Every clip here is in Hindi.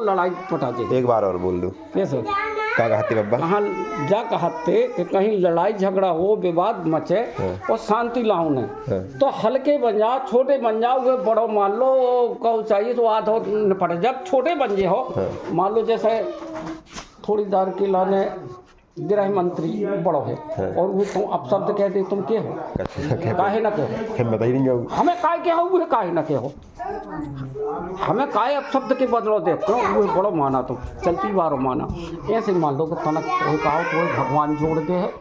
लड़ाई पटा दे। एक बार और बोल दो कैसे क्या कहते बब्बा? कहाँ जा कहते कि कहीं लड़ाई झगड़ा हो, विवाद मचे और शांति लाऊं ने, तो हल्के बन जा, छोटे बन जाओ, वे बड़ो मान लो कहो चाहिए तो आधा निपट। जब छोटे बन जे हो, मान लो जैसे थोड़ी देर के लाने गृह मंत्री बड़ो है और वो तुम अपशब्द कहते तुम के हो, काहे न कहो, बता ही नहीं जाऊँ हमें काय के हो, वो काहे न कहो, हमें काय अपशब्द के बदलो देखो, वो बड़ो माना तुम चलती बारो माना। ऐसे मान लो कि तनक कोई कहो कोई भगवान जोड़ दे है,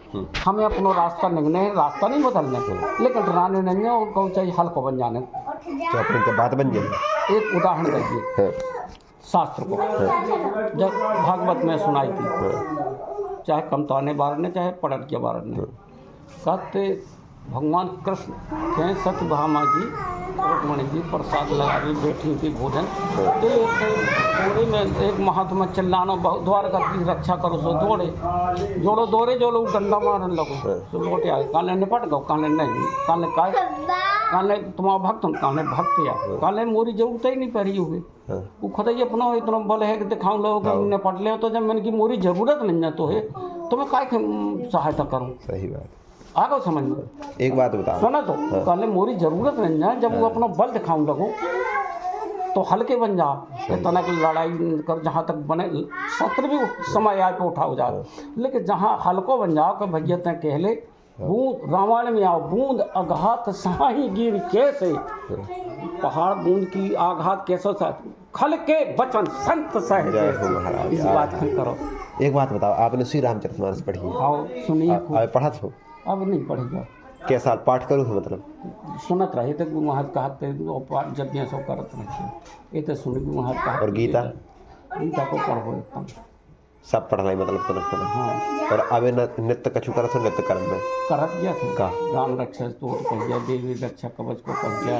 हमें अपना रास्ता निकलने है, रास्ता नहीं बदलने को, लेकिन डराने नहीं है और कहो चाहिए हल्को बन जाने। तो अपनी बात बन जाए। एक उदाहरण दीजिए शास्त्र को, जब भागवत में सुनाई थी, चाहे कमताने बार ने चाहे पड़त के बार ने, कहते भगवान कृष्ण के सत्यभामा जी रुक्मणी जी प्रसाद लगा के बैठी थी भोजन, तो थोड़ी में एक महात्मा चिल्लानो द्वारका की रक्षा करो, सो दौड़े जोड़ो दौड़े जो लोग डंडा मारने लगो, तो लौटे आए, काले निपट गो, काले नहीं, काले काय, काले तुम्हारा भक्त हूँ, काले भक्त या काले मोरी जरूरत ही नहीं पड़ी हुई, वो खुद ही अपना इतना बल है कि दिखाऊं लोग निपट ले, तो जब मैंने की मोरी जरूरत नहीं है तो है तो मैं काय सहायता करूँ। सही बात आ गो समझ में। एक बात बताओ सुना तो कहले मोरी जरूरत नहीं है, जब वो अपना बल दिखाऊं लगूं तो हल्के बन जा, इतना की लड़ाई कर जहाँ तक बने शस्त्र भी समय आए पे उठाओ जाओ, लेकिन जहाँ हल्को बन जाओ कि भैया तय कहले बूंद रामायण में आओ, बूंद आघात सहाही गिर कैसे, पहाड़ बूंद की आघात कैसे खल के बचन संत सह, इस बात को करो। एक बात बताओ, आपने श्री रामचरितमानस पढ़ी है? आओ सुनिए, पढ़ा था? अब नहीं पढ़ेगा, क्या साल पाठ करूँ मतलब सुनत रहे थे वहाँ कहते पाठ जब भी सब करत रहे, ये तो सुन वहाँ कहा। और गीता? गीता को पढ़ो एकदम सब पढ़ रही मतलब तनक। हाँ। और अब नृत्य कछु करत हो, नृत्य कर्म में करत गया था का राम रक्षा स्तोत्र पढ़ गया, देवी रक्षा कवच को पढ़ गया,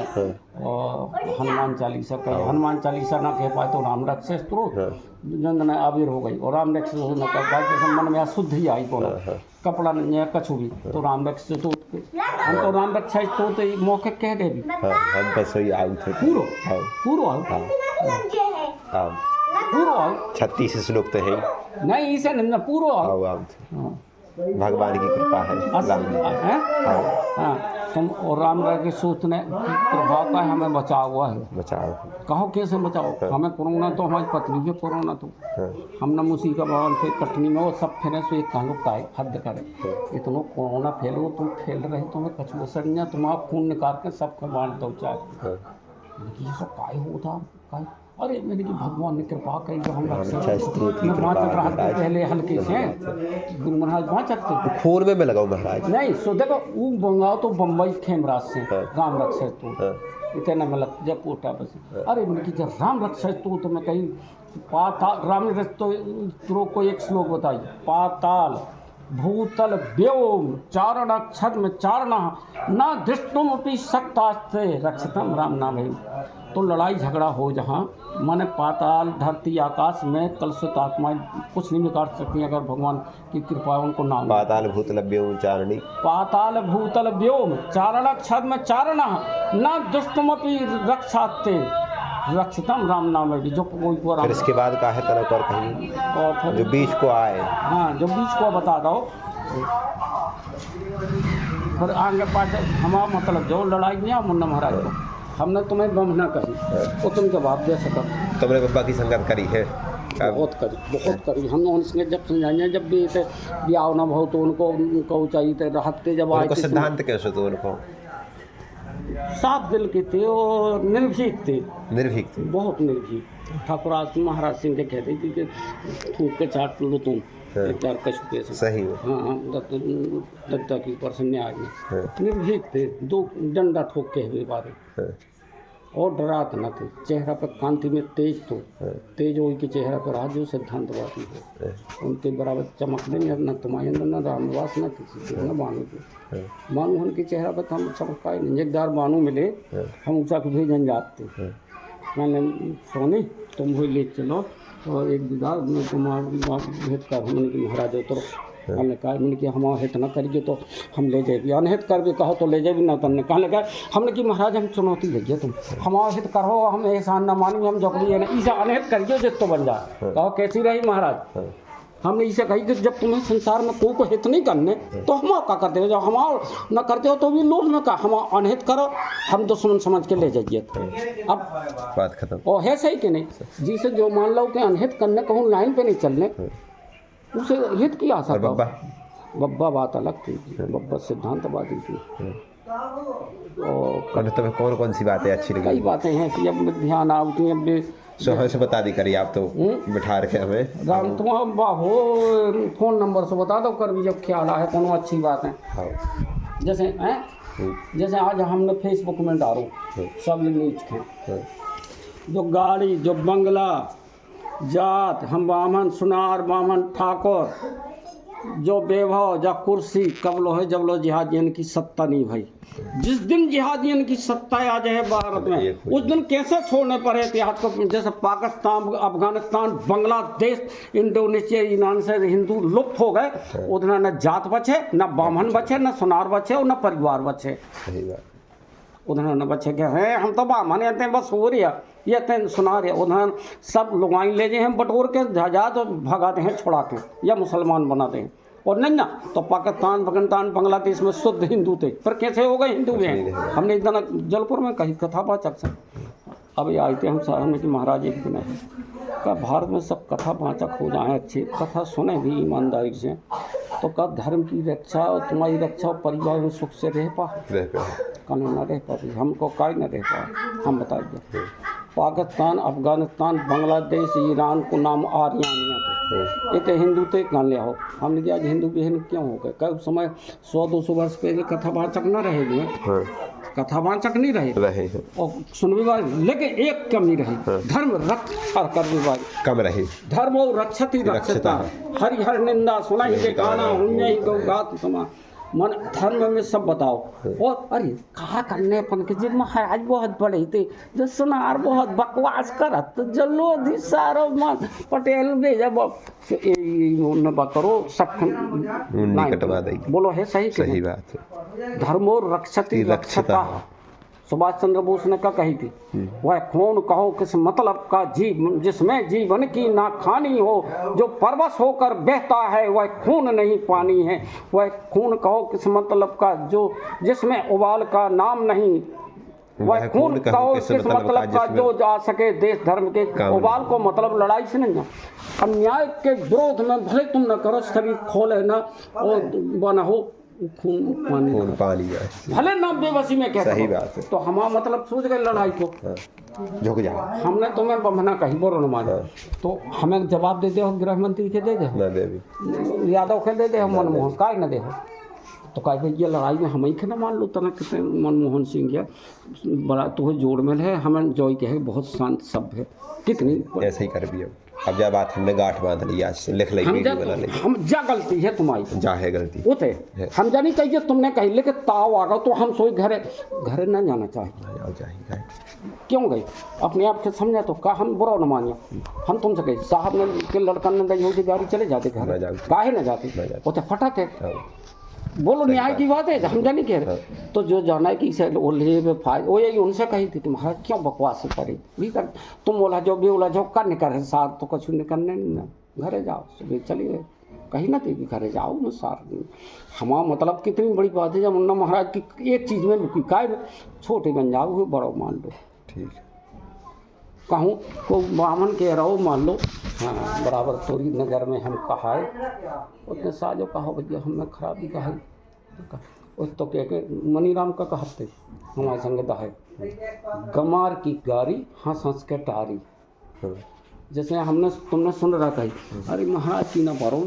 और हनुमान चालीसा कह, हनुमान चालीसा ना कह पाए तो राम रक्षा स्तोत्र जन आविर हो गई, और राम रक्षा न कह पाए तो मन में अशुद्ध ही आई को कपड़ा नहीं है कछु भी, तो राम रक्षा स्तोत्र हम तो राम रक्षा स्तोत्र मौके कह दे भी हम बस वही आउ थे पूरो पूरो आओ पूरो आओ 36 श्लोक तो है नहीं, इसे नहीं पूरो आओ। भगवान की कृपा है। हाँ तुम और राम के सूत ने प्रभाव का हमें बचाव हुआ है, बचाओ कहो कैसे बचाओ, हमें कोरोना तो हमारी पत्नी भी कोरोना तो हम न उसी का भगवान थे कटनी में, वो सब फिर से एक कहलो का हद करे, इतना कोरोना फैलो तुम फैल रहे तुम्हें कछुआ सड़िया तुम्हारा खून निकाल के सबको बांट दो चाहे, ये सब काय होता काय, अरे मेरी की भगवान ने कृपा करी जब हम पहले हल्के से गुरु महाराज बाँचते खून में लगाओ महाराज नहीं, सो देखो वो मंगाओ तो बम्बई खेमराज से राम रक्षा तो इतना मतलब जब पोटा बस, अरे मेरी जब राम रक्षा तो मैं कहीं पाताल राम रक्षा को एक श्लोक बताइए, पाताल भूतल व्योम चारण अक्षर में चारणा न दृष्टुम अपनी सक्तास्ते रक्षतम राम नाम है। तो लड़ाई झगड़ा हो जहाँ माने पाताल धरती आकाश में कलुषित आत्माएं कुछ नहीं बिगाड़ सकती अगर भगवान की कृपा उनको नाम। पाताल भूतल व्योम चारणी, पाताल भूतल व्योम चारण अक्षर में चारणा न दुष्टुम अपनी रक्षाते रक्षतम राम नाम है। जो कोई को फिर इसके बाद का है तरह पर कहीं और फिर जो बीच को आए, हाँ जो बीच को बता दो फिर आगे पास हमारा मतलब जो लड़ाई नहीं मुन्ना महाराज को हमने तुम्हें बमना करी वो तुम जवाब दे सका, तुमने बब्बा की संगत करी है बहुत करी हम उनसे जब समझाएंगे जब भी थे ब्याह ना हो तो उनको चाहिए थे रहते जब आए सिद्धांत कैसे तो उनको साफ दिल के थे और निर्भीक थे, बहुत निर्भीक। ठाकुर महाराज सिंह के कहते थे कि थूक के चाट लो तुम सही हाँ दत्ता की परसन्ने आज में निर्भीक थे, दो डंडा ठोक के हुए बारे और डरात न थे, चेहरा पर कांति में तेज तो तेज वही के चेहरा पर आज जो सिद्धांतवादी है उनके बराबर चमकने न तुम्हारे अंदर न रामनिवास न किसी को न बानू के बानू उनके चेहरा पर हम चमका जगदार बानू मिले हम ऊँचा के भेजन जाते, मैंने सोनी तुम वही ले चलो और एक दीदार में तुम्हारा भेंट कर हमने कि महाराज उतरो हमने कहा मैंने कि हम हित न करिए तो हम ले जाएगी, अनहित कर भी कहो तो ले जाएगी ना। तमने कहने लगा हमने कि महाराज हम चुनौती लगिए तुम हमारा हित करो, हम एहसान न मानी, हम जबरी है ना इसे अनहित करिए जित तो बन जाए। कहो कैसी रही महाराज? हमने इसे कही कि जब तुम्हें संसार में कोई को हित नहीं करने तो हम क्या करते हो, जब हमारा न करते हो तो भी लोग में कहा हम अनहित करो, हम दुश्मन समझ के ले जाइए। अब बात खत्म। और है सही कि नहीं? जिसे जो मान लो कि अनहित करने कहूँ लाइन पे नहीं चलने उसे हित की आशा। बब्बा बात अलग थी, बब्बा सिद्धांतवादी थी। और तुम्हें कौन कौन सी बातें अच्छी लगी? कई बातें हैं कि अब ध्यान आती हैं। अब सोहर से बता दी करिए आप तो बिठा रखे हमें। राम तुम बाहो फ़ोन नंबर से बता दो कर भी जब ख्याल आए कोनो अच्छी बात है। जैसे जैसे आज हमने फेसबुक में डालो सब नीच थे, जो गाड़ी जो बंगला जात हम बामन सुनार बामन ठाकुर जो बेभाव जा कुर्सी कब लो है जब लो जिहादियन की सत्ता नहीं भाई। जिस दिन जिहादियन की सत्ता आ जाए भारत में उस दिन कैसे छोड़ने पड़े इतिहास को। जैसे पाकिस्तान अफगानिस्तान बांग्लादेश इंडोनेशिया ईरान से हिंदू लुप्त हो गए, उधर न जात बचे न ब्राह्मण बचे न सुनार बचे और न परिवार बचे। उधर न बचे क्या है, हम तो ब्राह्मण आते हैं बस हो रही है ये ते सुनार है। उधर सब लुगाई ले जाए हैं बटोर के जहाज तो भगाते हैं छुड़ा के या मुसलमान बनाते हैं। और नहीं ना तो पाकिस्तान अफगानिस्तान बांग्लादेश में शुद्ध हिंदू थे, पर कैसे हो गए हिंदू भी हैं। हमने एक दिन जलपुर में कही कथावाचक से अभी आए थे हम साहब ने कि महाराज एक दिन का भारत में सब कथावाचक हो जाएँ अच्छी कथा सुने भी ईमानदारी से तो का धर्म की रक्षा और तुम्हारी रक्षा और परिवार में सुख से रह पा कानून न रह पाती हमको काय न रह पा। हम बताइए पाकिस्तान अफगानिस्तान बांग्लादेश ईरान को नाम आर्यानिया थे, ये तो हिंदू थे गान ले आओ। हमने कहा आज हिंदू बहन क्यों हो गए? कई समय 100-200 वर्ष पहले कथावाचक न रहे हुए, कथावाचक नहीं रहे और सुनने वाले, लेकिन एक कमी रही धर्म रक्षा करने वाली कम रही। धर्म और रक्षति रक्षता हरिहर निंदा सुनाई के गाना हुन्ने ही गौगात समा मन धर्म में सब बताओ। और अरे कहा करने अपन के जी महाराज बहुत बड़े थे जो सुनार बहुत बकवास करत तो जल्लोधी सारो मन पटेल भेजा न करो सब कटवा देगी। बोलो है सही सही बात है। धर्म और रक्षति रक्षता सुभाष चंद्र बोस ने क्या कही थी, वह खून कहो किस मतलब का जीव जिसमें जीवन की ना खानी हो, जो परवश होकर बहता है वह खून नहीं पानी है। वह खून कहो किस मतलब का जो जिसमें उबाल का नाम नहीं, वह खून कहो किस मतलब का जो जा सके देश धर्म के उबाल को मतलब लड़ाई से नहीं। अन्याय के विरोध में भले तुम न करो शरीर खोले ना और बना हो खून पानी भले ना बेबसी में कहते सही बात है। तो हमारा मतलब सोच गए लड़ाई को झुक जाओ। हमने तुम्हें बमना कही बोलो न मानो तो हमें जवाब दे दे गृह मंत्री के दे दे यादव के दे दे मनमोहन काय न दे तो कह भाई ये लड़ाई में हम ही के ना मान लो तना कितने मनमोहन सिंह या बड़ा तो जोड़ में है हमें जॉय के है बहुत शांत सभ्य है कितनी ऐसे ही कर भी अब जब बात हमने गांठ बांध ली आज से लिख लेंगे बना लेंगे हम जा गलती है तुम्हारी जा है गलती वो थे हम जानी कहिए तुमने कही लेकिन ताव आ गया तो हम सोई घरे घरे न जाना चाहिए क्यों गए अपने आप से समझा तो का हम बुरा न मानिए हम तुमसे कही साहब ने के लड़का ने दी गाड़ी चले जाते घर काहे न जाते वो तो फटा थे बोलो न्याय की बात है हम जानी कह रहे तो जो जाना है कि इसे वो यही उनसे कही थी तुम्हारा क्यों बकवास करी भी कर तुम बोला जो भी बोला जो कर निकल सार तो कुछ निकलने नहीं घरे जाओ सुबह चलिए कहीं ना थी कि घरे जाओ ना सार हमारा मतलब कितनी बड़ी बात है जब मुन्ना महाराज की एक चीज़ में लुकी काय छोटे बन जाओ हुए बड़ो मान लो ठीक कहूँ को ब्राह्मण कह रहो मान लो हाँ बराबर तोरी नज़र में हम कहा है उतने साजो कहो भैया हमने खराबी कहा उस तो कह के मनीराम का कहते हमारे संग है गमार की गारी हंस हंस के टारी जैसे हमने तुमने सुन रहा कही अरे महाराज की ना पारो